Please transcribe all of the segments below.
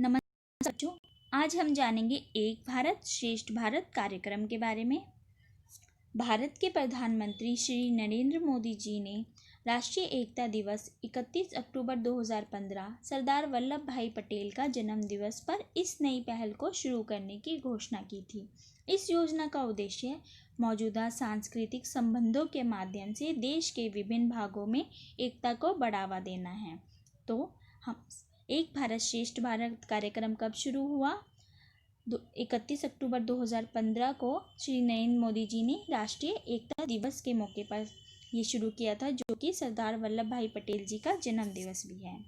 नमस्कार बच्चों, आज हम जानेंगे एक भारत श्रेष्ठ भारत कार्यक्रम के बारे में। भारत के प्रधानमंत्री श्री नरेंद्र मोदी जी ने राष्ट्रीय एकता दिवस 31 अक्टूबर 2015 सरदार वल्लभ भाई पटेल का जन्म दिवस पर इस नई पहल को शुरू करने की घोषणा की थी। इस योजना का उद्देश्य मौजूदा सांस्कृतिक संबंधों के माध्यम से देश के विभिन्न भागों में एकता को बढ़ावा देना है। तो हम एक भारत श्रेष्ठ भारत कार्यक्रम कब शुरू हुआ? 31 अक्टूबर 2015 को श्री नरेंद्र मोदी जी ने राष्ट्रीय एकता दिवस के मौके पर ये शुरू किया था, जो कि सरदार वल्लभ भाई पटेल जी का जन्म दिवस भी है।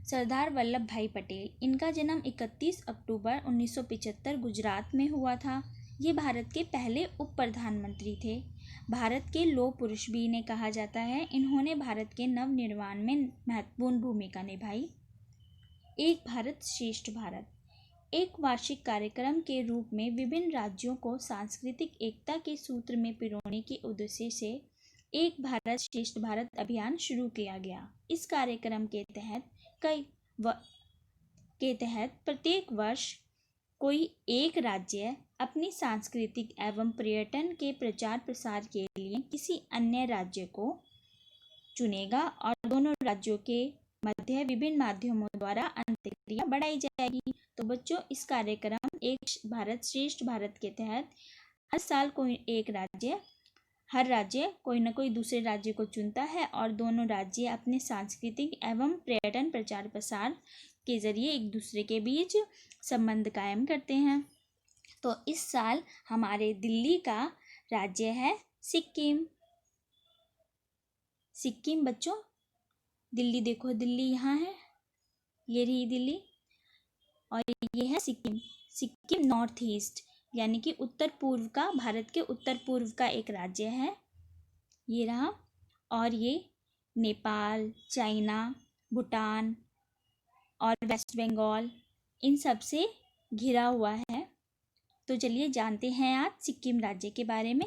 सरदार वल्लभ भाई पटेल, इनका जन्म 31 अक्टूबर 1975 गुजरात में हुआ था। ये भारत के पहले उप प्रधानमंत्री थे। भारत के लौह पुरुष भी इन्हें कहा जाता है। इन्होंने भारत के नवनिर्माण में महत्वपूर्ण भूमिका निभाई। एक भारत श्रेष्ठ भारत एक वार्षिक कार्यक्रम के रूप में विभिन्न राज्यों को सांस्कृतिक एकता के सूत्र में पिरोने के उद्देश्य से एक भारत श्रेष्ठ भारत अभियान शुरू किया गया। इस कार्यक्रम के तहत प्रत्येक वर्ष कोई एक राज्य अपनी सांस्कृतिक एवं पर्यटन के प्रचार प्रसार के लिए किसी अन्य राज्य को चुनेगा और दोनों राज्यों के मध्य विभिन्न माध्यमों द्वारा अंतर्क्रिया बढ़ाई जाएगी। तो बच्चों, इस कार्यक्रम एक भारत श्रेष्ठ भारत के तहत हर साल हर राज्य कोई न कोई दूसरे राज्य को चुनता है और दोनों राज्य अपने सांस्कृतिक एवं पर्यटन प्रचार प्रसार के जरिए एक दूसरे के बीच संबंध कायम करते हैं। तो इस साल हमारे दिल्ली का राज्य है सिक्किम। सिक्किम बच्चों, दिल्ली देखो, दिल्ली यहाँ है, ये रही दिल्ली, और ये है सिक्किम। सिक्किम नॉर्थ ईस्ट यानी कि उत्तर पूर्व का, भारत के उत्तर पूर्व का एक राज्य है, ये रहा। और ये नेपाल, चाइना, भूटान और वेस्ट बंगाल, इन सब से घिरा हुआ है। तो चलिए जानते हैं आज सिक्किम राज्य के बारे में।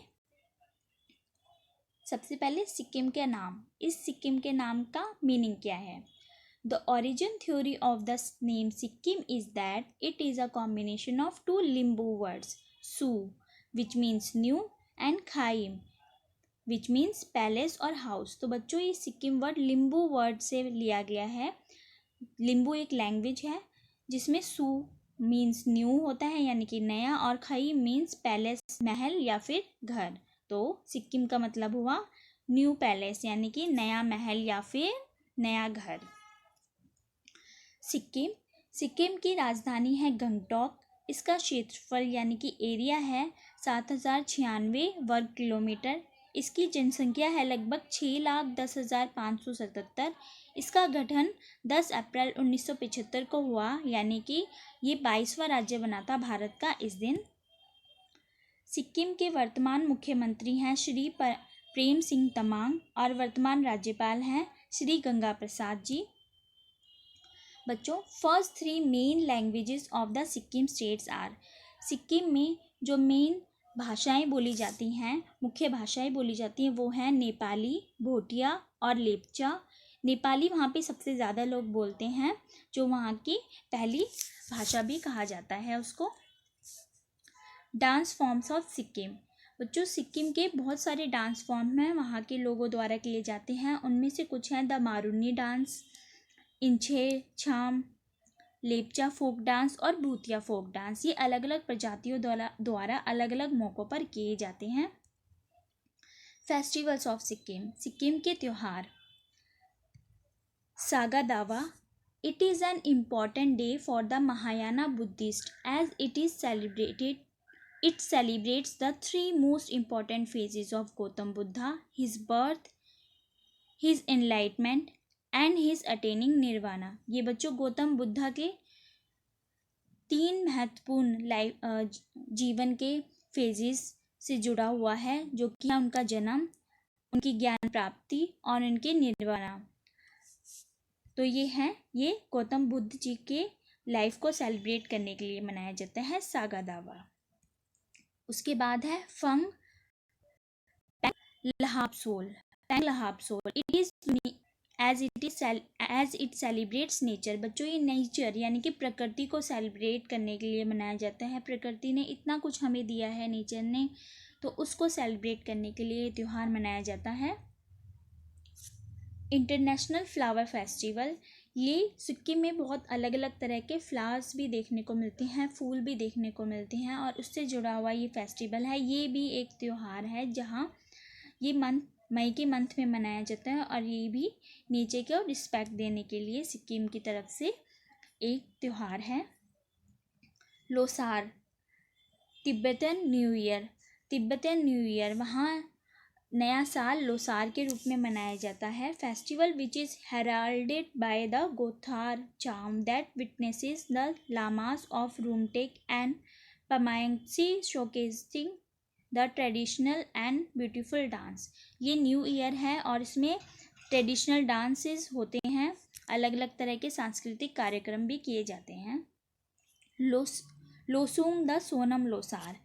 सबसे पहले सिक्किम के नाम, इस सिक्किम के नाम का मीनिंग क्या है? The origin theory of the name Sikkim is that it is a combination of two Limbu words, Su, which means new, and Khaim, which means palace और house। तो बच्चों, ये सिक्किम वर्ड लिम्बू वर्ड से लिया गया है। लिम्बू एक लैंग्वेज है जिसमें सू मीन्स न्यू होता है यानी कि नया, और खई मीन्स पैलेस, महल या फिर घर। तो सिक्किम का मतलब हुआ न्यू पैलेस यानी कि नया महल या फिर नया घर। सिक्किम की राजधानी है गंगटोक। इसका क्षेत्रफल यानी कि एरिया है 7096 वर्ग किलोमीटर। इसकी जनसंख्या है लगभग 6,10,577। इसका गठन 10 अप्रैल 1975 को हुआ, यानी कि ये 22वां राज्य बना था भारत का इस दिन। सिक्किम के वर्तमान मुख्यमंत्री हैं श्री प्रेम सिंह तमांग और वर्तमान राज्यपाल हैं श्री गंगा प्रसाद जी। बच्चों, first 3 main languages of the Sikkim states are. Sikkim में जो मेन भाषाएं बोली जाती हैं, मुख्य भाषाएं बोली जाती हैं, वो हैं नेपाली, भोटिया और लेप्चा। नेपाली वहाँ पे सबसे ज़्यादा लोग बोलते हैं, जो वहाँ की पहली भाषा भी कहा जाता है उसको। Dance forms of Sikkim. बच्चों, सिक्किम के बहुत सारे डांस फॉर्म हैं वहाँ के लोगों द्वारा किए जाते हैं। उनमें से कुछ हैं द मारुनी डांस, इंछे छाम, लेप्चा फोक डांस और भूतिया फोक डांस। ये अलग अलग प्रजातियों द्वारा अलग अलग मौक़ों पर किए जाते हैं। फेस्टिवल्स ऑफ सिक्किम, सिक्किम के त्यौहार। Saga Dawa, it is an important day for the Mahayana Buddhist as it celebrates the 3 most important phases of Gautam Buddha, his birth, his enlightenment and his attaining nirvana। ये बच्चों गौतम बुद्धा के 3 महत्वपूर्ण जीवन के फेजेस से जुड़ा हुआ है, जो कि है उनका जन्म, उनकी ज्ञान प्राप्ति और उनके निर्वाणा। तो ये गौतम बुद्ध जी के लाइफ को सेलिब्रेट करने के लिए मनाया जाता है सागा दावा। उसके बाद है Pang Lhabsol. It is as it celebrates nature. बच्चों ये नेचर यानी कि प्रकृति को सेलिब्रेट करने के लिए मनाया जाता है। प्रकृति ने इतना कुछ हमें दिया है, नेचर ने, तो उसको सेलिब्रेट करने के लिए त्यौहार मनाया जाता है। इंटरनेशनल फ्लावर फेस्टिवल, ये सिक्किम में बहुत अलग अलग तरह के फ्लावर्स भी देखने को मिलते हैं, फूल भी देखने को मिलते हैं, और उससे जुड़ा हुआ ये फेस्टिवल है। ये भी एक त्यौहार है जहाँ ये मई के मंथ में मनाया जाता है, और ये भी नेचर को रिस्पेक्ट देने के लिए सिक्किम की तरफ से एक त्यौहार है। Losar, Tibetan new year. Tibetan new year, वहाँ नया साल लोसार के रूप में मनाया जाता है। Festival which is heralded by the Gutor Chaam that witnesses the lamas of Rumtek and Pemayangtse showcasing the traditional and beautiful dance. ये न्यू ईयर है और इसमें ट्रेडिशनल डांसेस होते हैं, अलग अलग तरह के सांस्कृतिक कार्यक्रम भी किए जाते हैं। Losoong the Sonam Losar,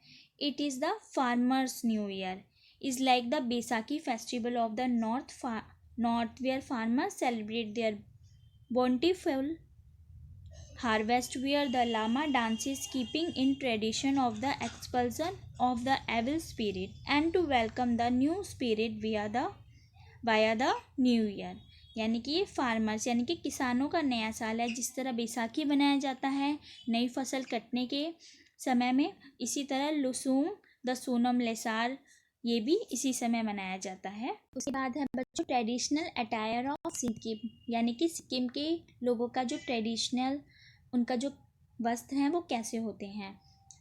it is the farmers new year, is like the Baisakhi festival of the north where farmers celebrate their bountiful harvest, where the lama dances keeping in tradition of the expulsion of the evil spirit and to welcome the new spirit via the new year। यानी कि ये farmers यानी कि किसानों का नया साल है। जिस तरह बैसाखी मनाया जाता है नई फसल कटने के समय में, इसी तरह लुसूम द सोनम लेसार ये भी इसी समय मनाया जाता है। उसके बाद है बच्चों ट्रेडिशनल अटायर ऑफ सिक्किम, यानी कि सिक्किम के लोगों का जो ट्रेडिशनल उनका जो वस्त्र हैं वो कैसे होते हैं।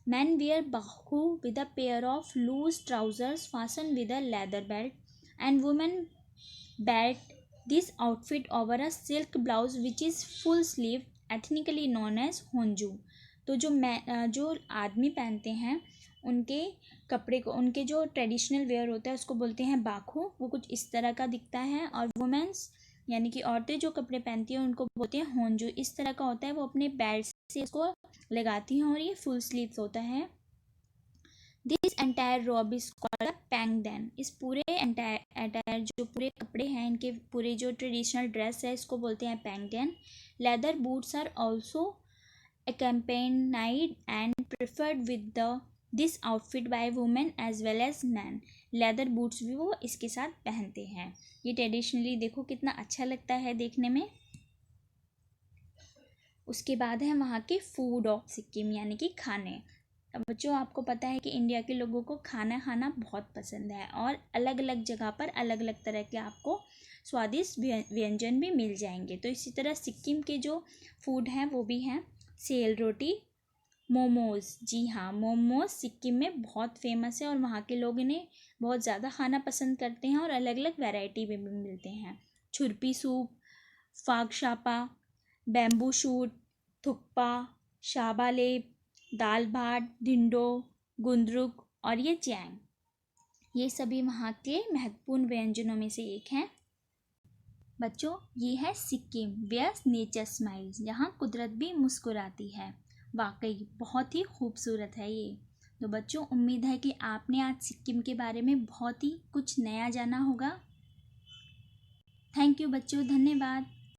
Man wear bakhu with a pair of loose trousers fashioned with a leather belt and women belt this outfit over a silk blouse which is full sleeve ethnically known as Honju. तो जो आदमी पहनते हैं उनके कपड़े को, उनके जो ट्रेडिशनल वेयर होता है उसको बोलते हैं बाखू। वो कुछ इस तरह का दिखता है। और वुमेन्स यानी कि औरतें जो कपड़े पहनती हैं उनको बोलते हैं होंजू। इस तरह का होता है, वो अपने बेल्ट से इसको लगाती हैं और ये फुल स्लीव्स होता है। This entire robe is called Pangden. इस पूरे एंटायर जो पूरे कपड़े हैं, इनके पूरे जो ट्रेडिशनल ड्रेस है इसको बोलते हैं Pangden. Leather boots are also accompanied and preferred with this outfit by women as well as men। Leather boots भी वो इसके साथ पहनते हैं। ये ट्रेडिशनली देखो कितना अच्छा लगता है देखने में। उसके बाद है वहाँ के फूड ऑफ सिक्किम यानी कि खाने। अब बच्चों आपको पता है कि इंडिया के लोगों को खाना खाना बहुत पसंद है, और अलग अलग जगह पर अलग अलग तरह के आपको स्वादिष्ट व्यंजन भी मिल जाएंगे। तो इसी तरह सिक्किम के जो फूड हैं वो भी हैं सेल रोटी, मोमोज़। जी हाँ, मोमोज़ सिक्किम में बहुत फेमस है और वहाँ के लोग इन्हें बहुत ज़्यादा खाना पसंद करते हैं, और अलग अलग वैरायटी में भी मिलते हैं। छुरपी सूप, फाग शापा, बैम्बू शूट, थुक्पा, शाबालेप, दाल भात, ढिंडो, गुंदरुक और ये चैंग, ये सभी वहाँ के महत्वपूर्ण व्यंजनों में से एक हैं। बच्चों ये है सिक्किम वेयर नेचर स्माइल्स, जहाँ कुदरत भी मुस्कुराती है। वाकई बहुत ही खूबसूरत है ये। तो बच्चों उम्मीद है कि आपने आज सिक्किम के बारे में बहुत ही कुछ नया जाना होगा। थैंक यू बच्चों, धन्यवाद।